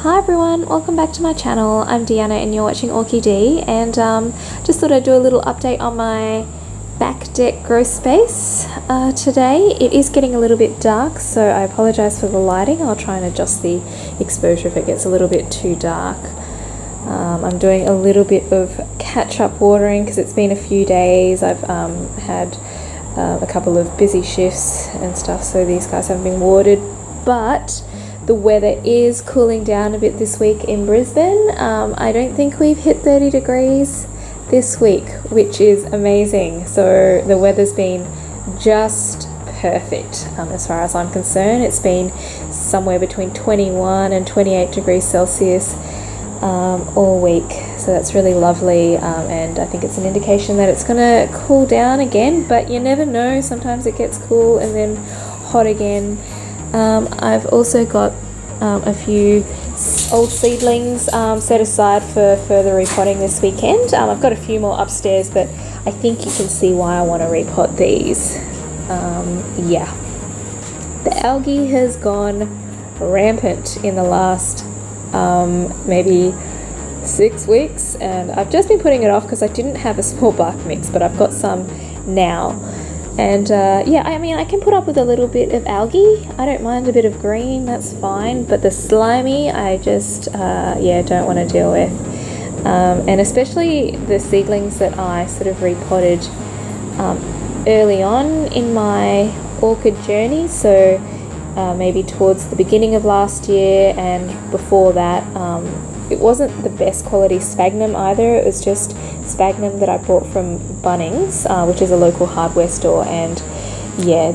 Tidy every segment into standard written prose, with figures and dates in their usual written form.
Hi everyone, welcome back to my channel. I'm Deanna and you're watching Orchie D, and just thought I'd do a little update on my back deck grow space today. It is getting a little bit dark, so I apologise for the lighting. I'll try and adjust the exposure if it gets a little bit too dark. I'm doing a little bit of catch-up watering because it's been a few days. I've had a couple of busy shifts and stuff, so these guys haven't been watered, but the weather is cooling down a bit this week in Brisbane. I don't think we've hit 30 degrees this week, which is amazing. So the weather's been just perfect as far as I'm concerned. It's been somewhere between 21 and 28 degrees Celsius all week. So that's really lovely, and I think it's an indication that it's going to cool down again, but you never know. Sometimes it gets cool and then hot again. I've also got a few old seedlings set aside for further repotting this weekend. I've got a few more upstairs, but I think you can see why I want to repot these. Yeah, the algae has gone rampant in the last maybe 6 weeks, and I've just been putting it off because I didn't have a small bark mix, but I've got some now. And yeah, I mean, I can put up with a little bit of algae. I don't mind a bit of green, that's fine. But the slimy, I just, yeah, don't want to deal with. And especially the seedlings that I sort of repotted early on in my orchid journey. So maybe towards the beginning of last year and before that, it wasn't the best quality sphagnum either. It was just sphagnum that I bought from Bunnings, which is a local hardware store, and yeah,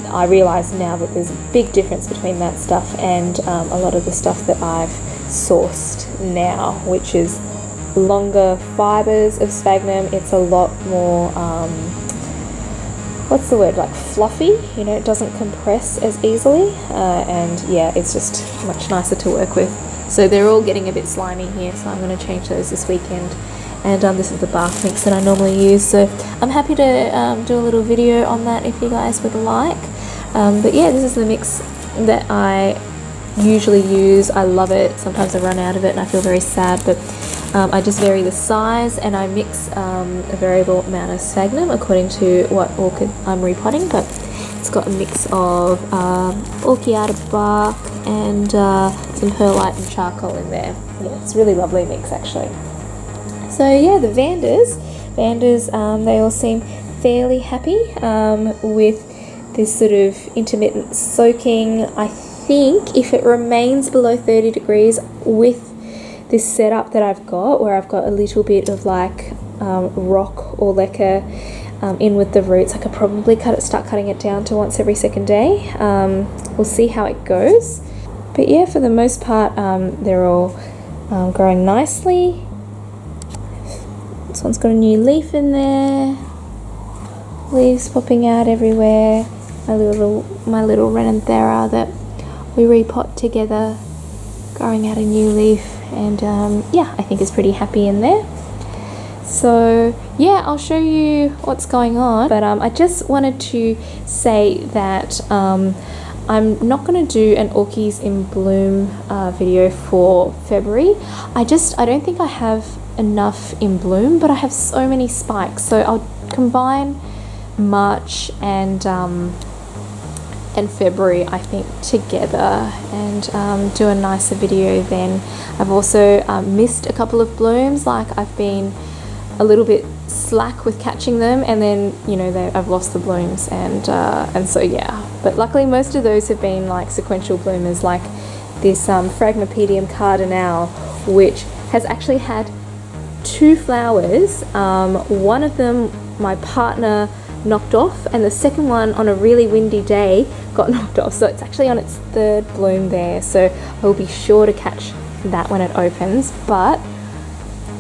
I realise now that there's a big difference between that stuff and a lot of the stuff that I've sourced now, which is longer fibres of sphagnum. It's a lot more, what's the word, like fluffy, you know, it doesn't compress as easily, and yeah, it's just much nicer to work with. So they're all getting a bit slimy here, so I'm going to change those this weekend. And this is the bark mix that I normally use, so I'm happy to do a little video on that if you guys would like. But yeah, this is the mix that I usually use. I love it. Sometimes I run out of it and I feel very sad, but I just vary the size and I mix a variable amount of sphagnum according to what orchid I'm repotting. But it's got a mix of orchiata bark and some perlite and charcoal in there. Yeah, it's a really lovely mix actually. So yeah, the Vandas, they all seem fairly happy with this sort of intermittent soaking. I think if it remains below 30 degrees with this setup that I've got, where I've got a little bit of like rock or leca in with the roots, I could probably start cutting it down to once every second day. We'll see how it goes. But yeah, for the most part, they're all growing nicely. This one's got a new leaf in there. Leaves popping out everywhere. My little Renanthera that we repot together, growing out a new leaf, and yeah, I think is pretty happy in there. So yeah, I'll show you what's going on, but I just wanted to say that I'm not going to do an Orchies in Bloom video for February. I don't think I have enough in bloom, but I have so many spikes, so I'll combine March and February, I think, together and do a nicer video then. I've also missed a couple of blooms, like I've been a little bit slack with catching them, and then, you know, I've lost the blooms, and so yeah, but luckily most of those have been like sequential bloomers, like this Phragmipedium cardinal, which has actually had 2 flowers. One of them my partner knocked off, and the second one on a really windy day got knocked off, so it's actually on its 3rd bloom there, so I'll be sure to catch that when it opens. But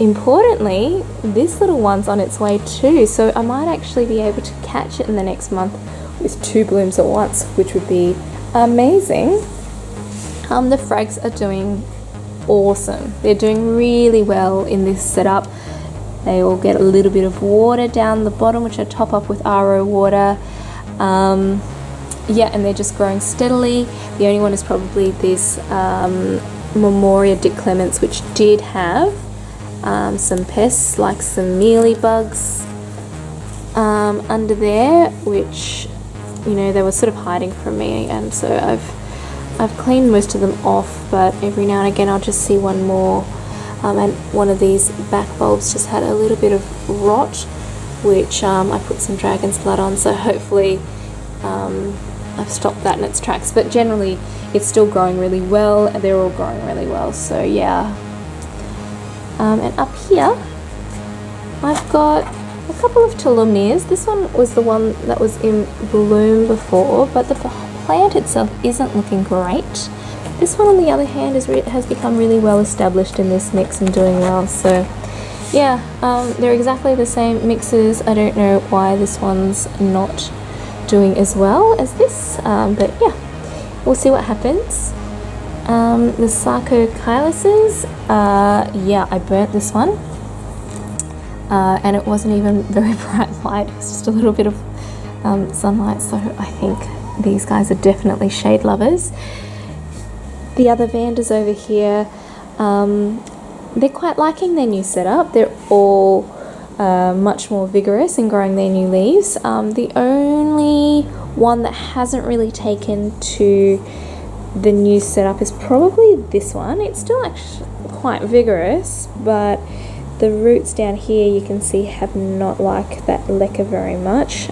importantly, this little one's on its way too, so I might actually be able to catch it in the next month with 2 blooms at once, which would be amazing. The frags are doing awesome. They're doing really well in this setup. They all get a little bit of water down the bottom, which I top up with RO water. Yeah, and they're just growing steadily. The only one is probably this Memoria Dick Clements, which did have some pests like some mealybugs under there, which, you know, they were sort of hiding from me, and so I've cleaned most of them off, but every now and again I'll just see one more. And one of these back bulbs just had a little bit of rot, which I put some dragon's blood on, so hopefully I've stopped that in its tracks. But generally it's still growing really well, and they're all growing really well, so yeah. And up here I've got a couple of Lumineers. This one was the one that was in bloom before, but the plant itself isn't looking great. This one, on the other hand, has become really well established in this mix and doing well. So yeah, they're exactly the same mixes. I don't know why this one's not doing as well as this, but yeah, we'll see what happens. The sarcochiluses, yeah, I burnt this one, and it wasn't even very bright light. It was just a little bit of sunlight, so I think these guys are definitely shade lovers. The other Vandas over here, they're quite liking their new setup. They're all much more vigorous in growing their new leaves. The only one that hasn't really taken to the new setup is probably this one. It's still actually quite vigorous, but the roots down here, you can see, have not liked that leca very much.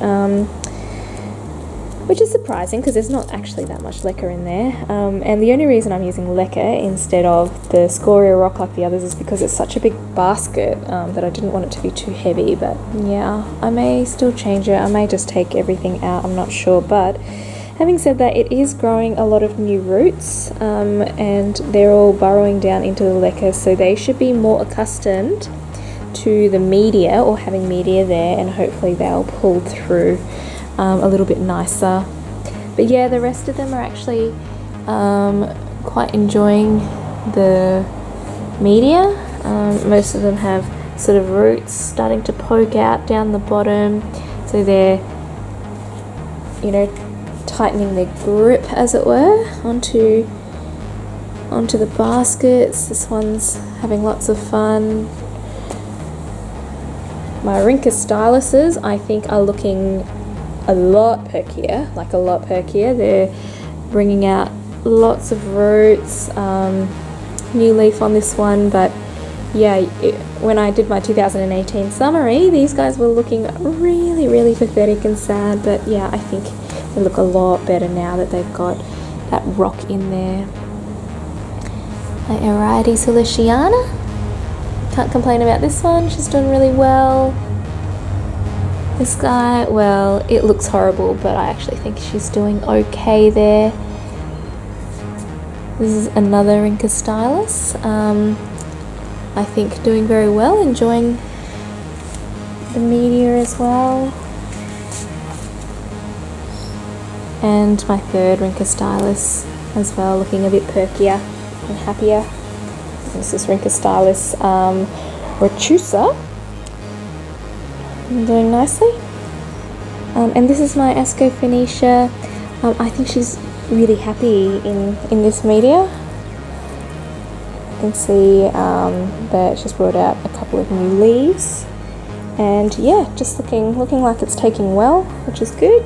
Which is surprising because there's not actually that much leca in there, and the only reason I'm using leca instead of the scoria rock like the others is because it's such a big basket that I didn't want it to be too heavy. But yeah, I may still change it. I may just take everything out, I'm not sure. But having said that, it is growing a lot of new roots, and they're all burrowing down into the leca, so they should be more accustomed to the media, or having media there, and hopefully they'll pull through a little bit nicer. But yeah, the rest of them are actually quite enjoying the media. Most of them have sort of roots starting to poke out down the bottom, so they're, you know, tightening their grip, as it were, onto the baskets. This one's having lots of fun. My Rinca styluses, I think, are looking a lot perkier, like a lot perkier. They're bringing out lots of roots. New leaf on this one, but yeah, when I did my 2018 summary, these guys were looking really, really pathetic and sad, but yeah, I think they look a lot better now that they've got that rock in there. My Ariadne Siliciana, can't complain about this one, she's doing really well. This guy, well, it looks horrible, but I actually think she's doing okay there. This is another Rinca stylus. I think doing very well, enjoying the media as well. And my third Rinca stylus as well, looking a bit perkier and happier. This is Rinca stylus retusa. Doing nicely. And this is my Ascophoenicia. I think she's really happy in this media. You can see that she's brought out a couple of new leaves, and yeah, just looking like it's taking well, which is good.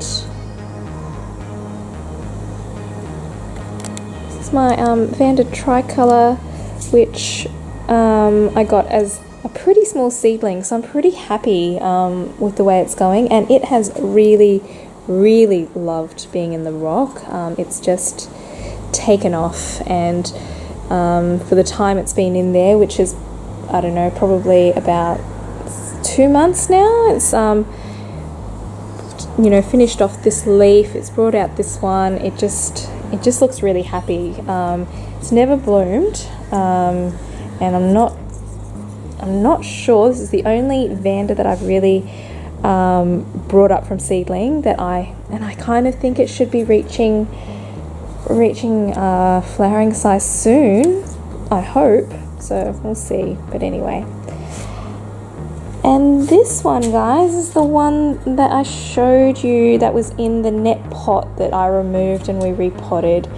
This is my Vanda tricolor, which I got as a pretty small seedling, so I'm pretty happy with the way it's going, and it has really, really loved being in the rock. It's just taken off, and for the time it's been in there, which is, I don't know, probably about 2 months now, it's you know, finished off this leaf, it's brought out this one. It just looks really happy. It's never bloomed, and I'm not sure. This is the only Vanda that I've really brought up from seedling that I kind of think it should be reaching flowering size soon, I hope, so we'll see. But anyway, and this one, guys, is the one that I showed you that was in the net pot that I removed and we repotted.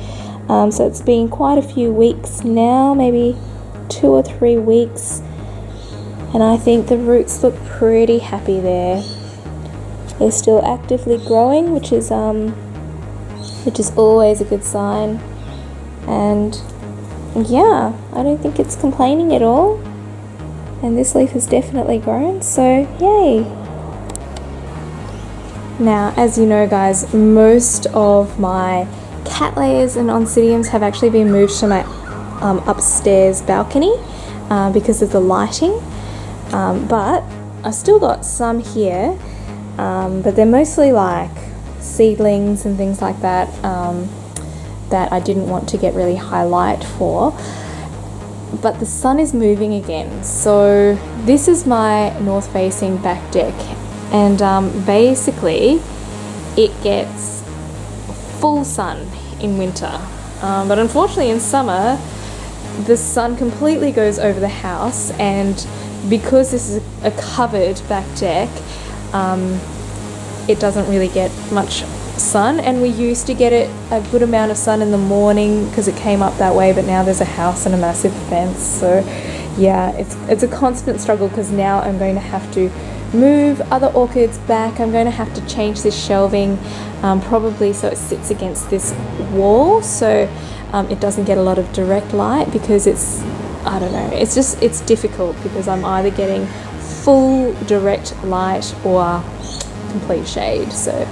So it's been quite a few weeks now, maybe 2 or 3 weeks, and I think the roots look pretty happy there. They're still actively growing, which is always a good sign. And yeah, I don't think it's complaining at all. And this leaf has definitely grown, so yay! Now, as you know guys, most of my cattleyas and oncidiums have actually been moved to my upstairs balcony because of the lighting. But I've still got some here, but they're mostly like seedlings and things like that that I didn't want to get really high light for. But the sun is moving again, so this is my north facing back deck, and basically it gets full sun in winter, but unfortunately in summer the sun completely goes over the house, and because this is a covered back deck, it doesn't really get much sun. And we used to get it a good amount of sun in the morning because it came up that way, but now there's a house and a massive fence, so yeah, it's a constant struggle, because now I'm going to have to move other orchids back. I'm going to have to change this shelving, probably so it sits against this wall, so it doesn't get a lot of direct light, because I don't know, it's difficult because I'm either getting full direct light or complete shade. So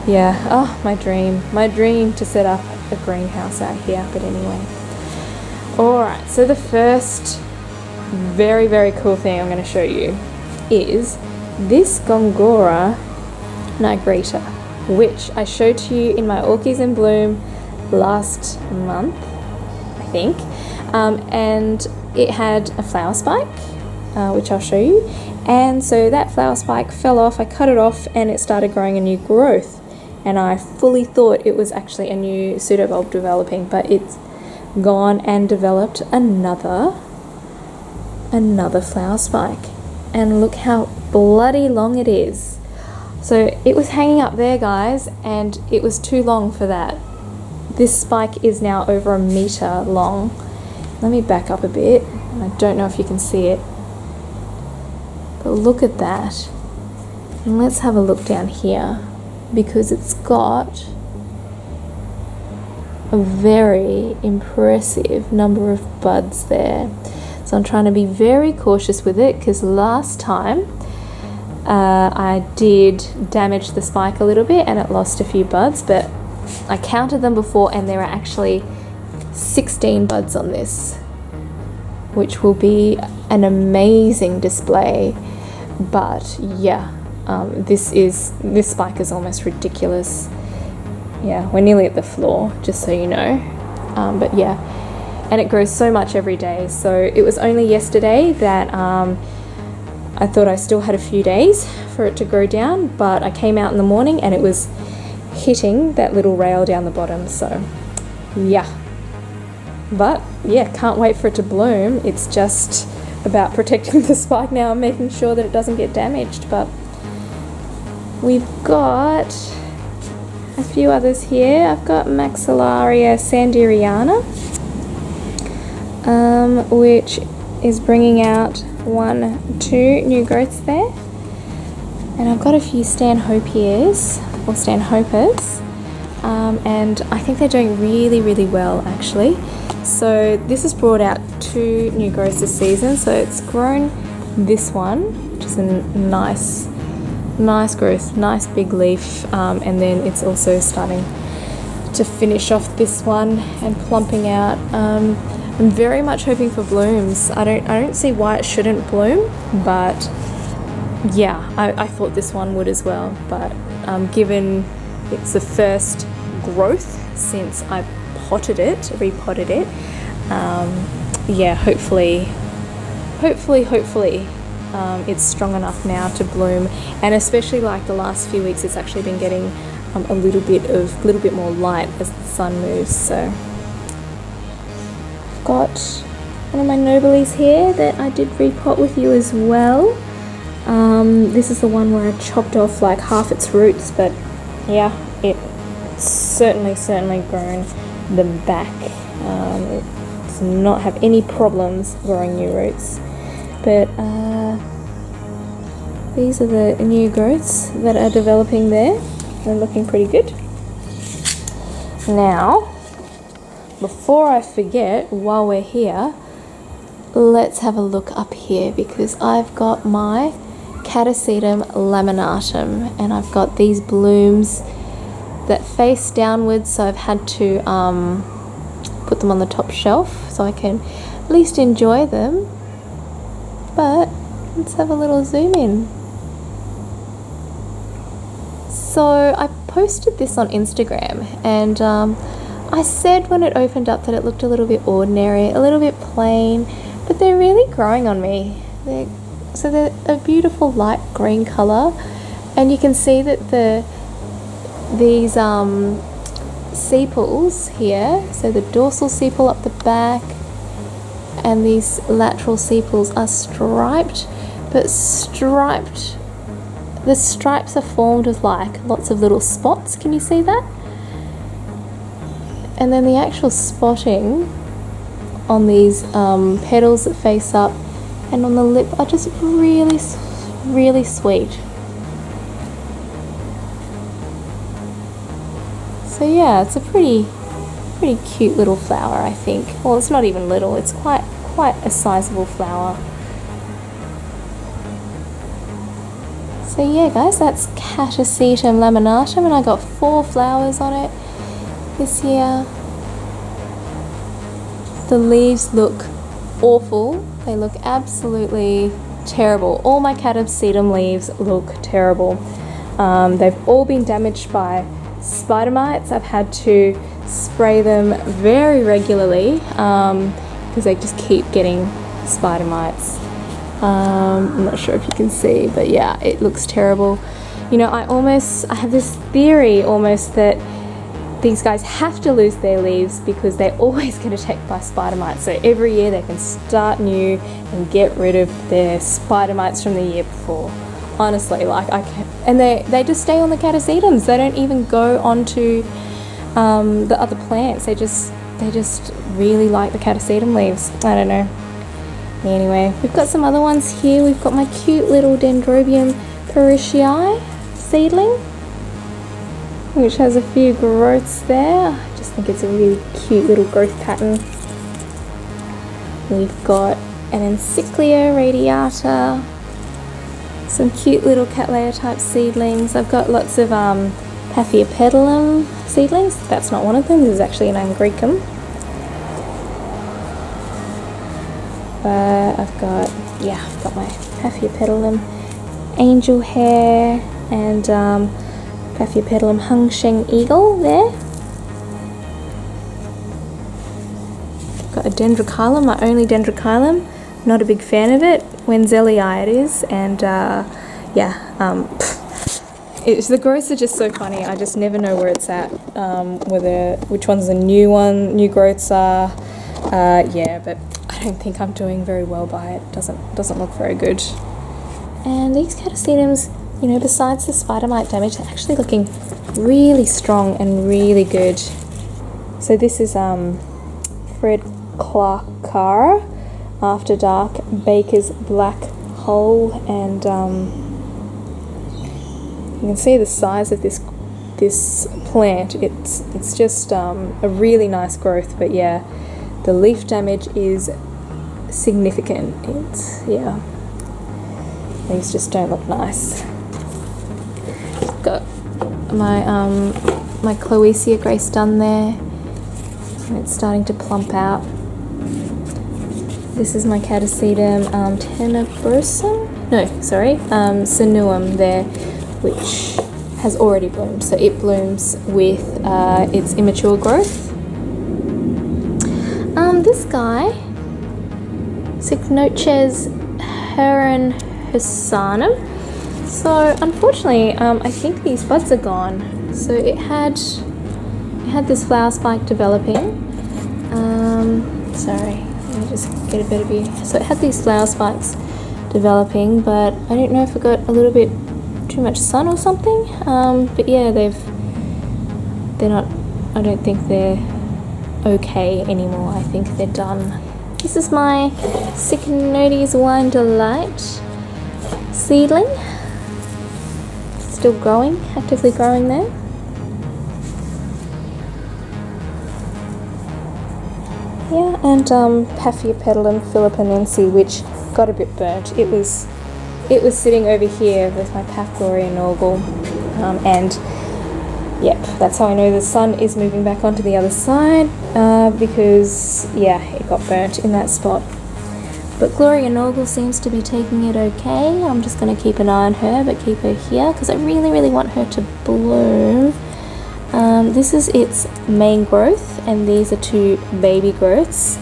yeah, oh, my dream to set up a greenhouse out here. But anyway, alright, so the first very, very cool thing I'm going to show you is this Gongura Negrita, which I showed to you in my Orchies in Bloom last month, I think, and it had a flower spike, which I'll show you. And so that flower spike fell off, I cut it off, and it started growing a new growth, and I fully thought it was actually a new pseudobulb developing, but it's gone and developed another flower spike, and look how bloody long it is. So it was hanging up there, guys, and it was too long for that. This spike is now over 1 meter long. Let me back up a bit. I don't know if you can see it, but look at that. And let's have a look down here, because it's got a very impressive number of buds there. So I'm trying to be very cautious with it, because last time I did damage the spike a little bit and it lost a few buds, but I counted them before and there are actually 16 buds on this, which will be an amazing display. But yeah, this spike is almost ridiculous. Yeah, we're nearly at the floor, just so you know. But yeah, and it grows so much every day. So it was only yesterday that I thought I still had a few days for it to grow down, but I came out in the morning and it was hitting that little rail down the bottom. So yeah, but yeah, can't wait for it to bloom. It's just about protecting the spike now and making sure that it doesn't get damaged. But we've got a few others here. I've got Maxillaria sanderiana, which is bringing out 2 new growths there, and I've got a few stanhopeas or stanhopeas, and I think they're doing really, really well actually. So this has brought out 2 new growths this season. So it's grown this one, which is a nice growth, nice big leaf, and then it's also starting to finish off this one and plumping out. I'm very much hoping for blooms. I don't see why it shouldn't bloom, but yeah, I thought this one would as well. But given it's the first growth since I repotted it, yeah, hopefully it's strong enough now to bloom. And especially like the last few weeks, it's actually been getting a little bit more light as the sun moves. So got one of my nobelies here that I did repot with you as well. This is the one where I chopped off like half its roots, but yeah, it's certainly grown them back. It does not have any problems growing new roots. But these are the new growths that are developing there. They're looking pretty good. Now, before I forget, while we're here, let's have a look up here, because I've got my Catasetum laminatum, and I've got these blooms that face downwards, so I've had to put them on the top shelf so I can at least enjoy them. But let's have a little zoom in. So I posted this on Instagram, and I said when it opened up that it looked a little bit ordinary, a little bit plain, but they're really growing on me. They're a beautiful light green colour, and you can see that these sepals here, so the dorsal sepal up the back and these lateral sepals are striped, but the stripes are formed with like lots of little spots. Can you see that? And then the actual spotting on these petals that face up and on the lip are just really, really sweet. So yeah, it's a pretty cute little flower, I think. Well, it's not even little, it's quite a sizable flower. So yeah guys, that's Catasetum laminatum, and I got 4 flowers on it this year. The leaves look awful. They look absolutely terrible. All my Catasetum leaves look terrible. They've all been damaged by spider mites. I've had to spray them very regularly because they just keep getting spider mites. I'm not sure if you can see, but yeah, it looks terrible. You know, I have this theory almost that these guys have to lose their leaves because they always get attacked by spider mites. So every year they can start new and get rid of their spider mites from the year before. Honestly, like I can't, and they just stay on the Catasetums. They don't even go onto the other plants. They just really like the Catasetum leaves. I don't know. Anyway, we've got some other ones here. We've got my cute little Dendrobium parishii seedling, which has a few growths there. I just think it's a really cute little growth pattern. We've got an Encyclia radiata, some cute little Cattleya type seedlings. I've got lots of Paphiopedilum seedlings. That's not one of them. This is actually an Angricum. I've got my Paphiopedilum angel hair and Paphiopedilum Hung Sheng eagle there. Got a Dendrochilum, my only Dendrochilum. Not a big fan of it. Wenzellii it is, and the growths are just so funny. I just never know where it's at, which one's the new growths are. But I don't think I'm doing very well by it. Doesn't look very good. And these Catasetums, you know, besides the spider mite damage, they're actually looking really strong and really good. So this is Fred Clarkara After Dark Baker's Black Hole, and you can see the size of this plant. It's just a really nice growth, but yeah, the leaf damage is significant. These just don't look nice. Got my Cloecia Grace done there, and it's starting to plump out. This is my Catasetum Sinuum there, which has already bloomed. So it blooms with its immature growth. This guy, Cycnoches Heron Hussanum. So unfortunately, I think these buds are gone. So it had this flower spike developing. Sorry, let me just get a better view. So it had these flower spikes developing, but I don't know if it got a little bit too much sun or something. But yeah, they're not. I don't think they're okay anymore. I think they're done. This is my Cycnodes Wine Delight seedling. Still growing, actively growing there. Yeah, and Paphiopedilum philippinense, which got a bit burnt. It was sitting over here with my Paph Gloria Norgal, and yep, that's how I know the sun is moving back onto the other side, because yeah, it got burnt in that spot. But Gloria Norgal seems to be taking it okay. I'm just going to keep an eye on her, but keep her here because I really want her to bloom. This is its main growth, and these are two baby growths.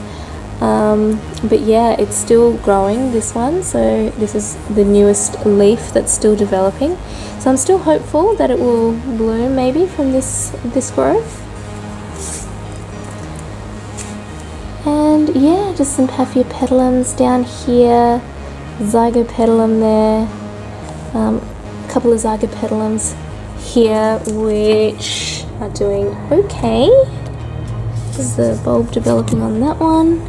But yeah, it's still growing, this one, so this is the newest leaf that's still developing. So I'm still hopeful that it will bloom maybe from this growth. And yeah, just some Paphiopedilums down here, Zygopedilum there, a couple of Zygopedilums here which are doing okay. There's the bulb developing on that one.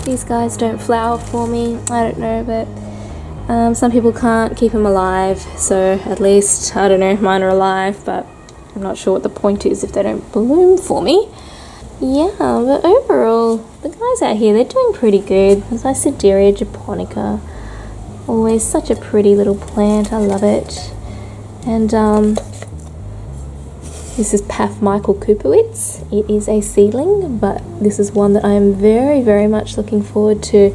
These guys don't flower for me, I don't know, but some people can't keep them alive, so at least, I don't know, mine are alive, but I'm not sure what the point is if they don't bloom for me. Yeah, but overall, the guys out here, they're doing pretty good. There's my Sideria japonica, always such a pretty little plant, I love it. And this is Paph Michael Kupowitz. It is a seedling, but this is one that I am very much looking forward to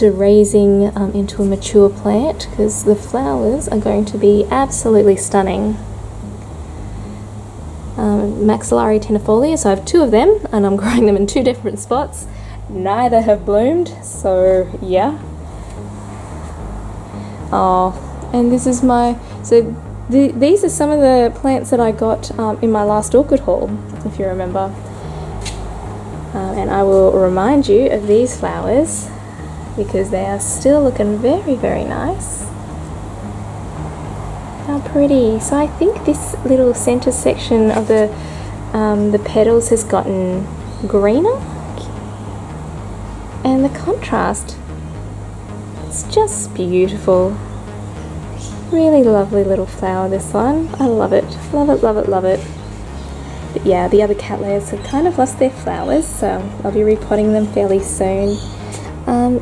raising into a mature plant, because the flowers are going to be absolutely stunning. Maxillary tenifolia, so I have two of them, and I'm growing them in two different spots. Neither have bloomed, so yeah. Oh, and this is my, so these are some of the plants that I got in my last orchid haul, if you remember. And I will remind you of these flowers because they are still looking very nice. How pretty. So I think this little center section of the petals has gotten greener, and the contrast, it's just beautiful. Really lovely little flower, this one. I love it. Love it. But yeah, the other cattleyas have kind of lost their flowers, so I'll be repotting them fairly soon.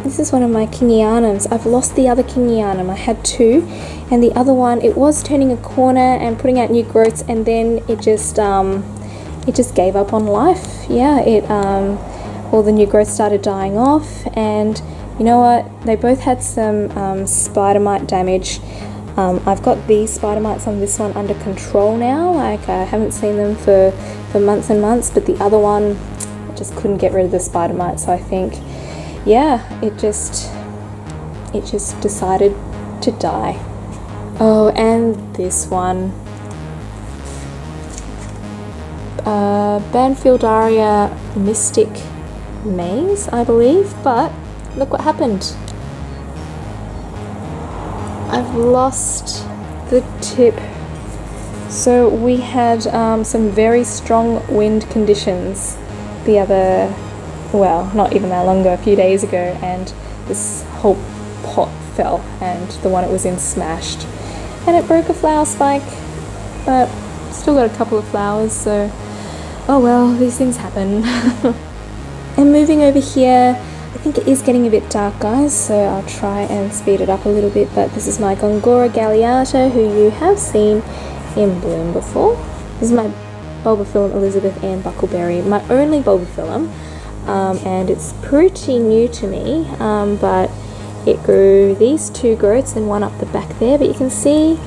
This is one of my Kingianums. I've lost the other Kingianum. I had two, and the other one, it was turning a corner and putting out new growths, and then it just gave up on life. Yeah, all the new growth started dying off, and you know what? They both had some spider mite damage. I've got these spider mites on this one under control now. Like, I haven't seen them for months and months, but the other one, I just couldn't get rid of the spider mites. So I think, yeah, it just decided to die. Oh, and this one, Banfieldaria Mystic Maze, I believe, but look what happened. I've lost the tip. So we had some very strong wind conditions the other, well, not even that long ago, a few days ago, and this whole pot fell and the one it was in smashed, and it broke a flower spike, but still got a couple of flowers, so oh well, these things happen. And moving over here, I think it is getting a bit dark, guys, so I'll try and speed it up a little bit. But this is my Gongura Galliata, who you have seen in bloom before. This is my Bulbophyllum Elizabeth Ann Buckleberry, my only Bulbophyllum, and it's pretty new to me, but it grew these two growths and one up the back there, but you can see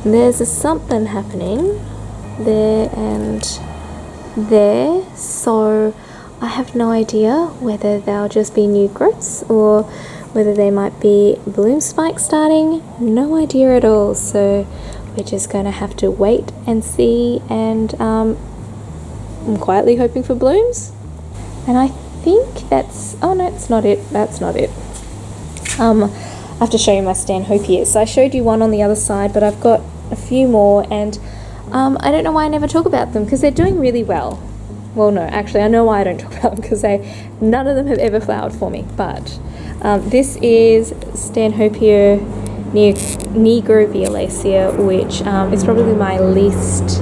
there's a something happening there and there, so I have no idea whether they'll just be new growths or whether they might be bloom spikes starting. No idea at all, so we're just going to have to wait and see, and I'm quietly hoping for blooms. And I think that's, oh no, it's not it, that's not it. I have to show you my stanhopeas. So I showed you one on the other side, but I've got a few more, and I don't know why I never talk about them, because they're doing really well. well, no, actually I know why I don't talk about them, because none of them have ever flowered for me. But this is Stanhopea Nigroviolacea, which is probably my least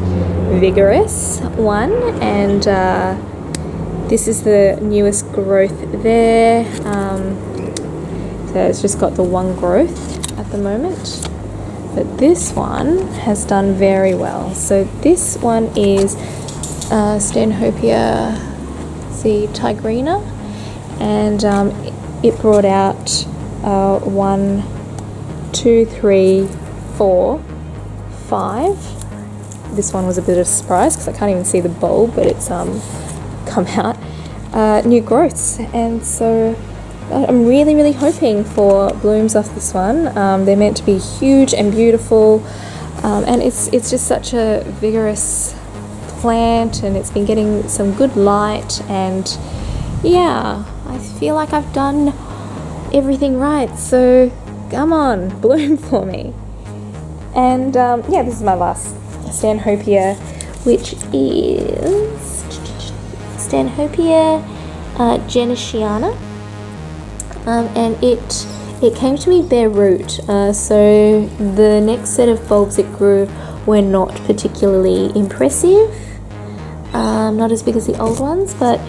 vigorous one, and this is the newest growth there. So it's just got the one growth at the moment, but this one has done very well. So this one is Stanhopea tigrina, and it brought out 1, 2, 3, 4, 5. This one was a bit of a surprise because I can't even see the bulb, but it's come out new growths, and so I'm really hoping for blooms off this one. They're meant to be huge and beautiful, and it's just such a vigorous plant, and it's been getting some good light, and yeah, I feel like I've done everything right. So come on, bloom for me. And yeah, this is my last Stanhopea, which is Stanhopea genesiana, and it came to me bare root, so the next set of bulbs it grew were not particularly impressive, not as big as the old ones, but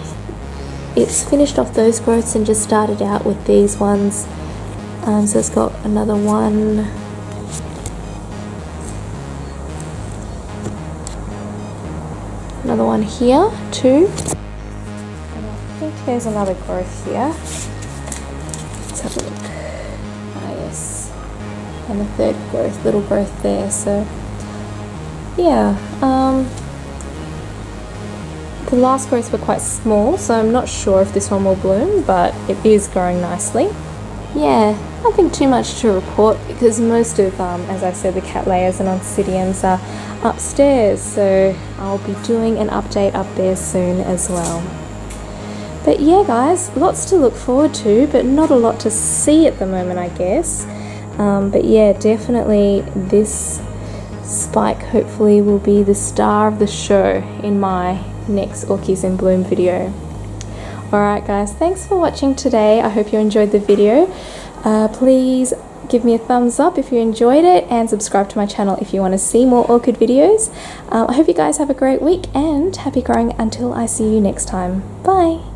it's finished off those growths and just started out with these ones. So it's got another one, here too, and I think there's another growth here. Let's have a look. Ah yes, and a third growth, little growth there. So yeah, the last growths were quite small, so I'm not sure if this one will bloom, but it is growing nicely. Yeah, nothing too much to report because most of, as I said, the cattleyas and oncidiums are upstairs, so I'll be doing an update up there soon as well. But yeah guys, lots to look forward to, but not a lot to see at the moment, I guess. But yeah, definitely this spike hopefully will be the star of the show in my next Orchies in Bloom video. Alright guys, thanks for watching today. I hope you enjoyed the video. Please give me a thumbs up if you enjoyed it, and subscribe to my channel if you want to see more orchid videos. I hope you guys have a great week, and happy growing until I see you next time. Bye!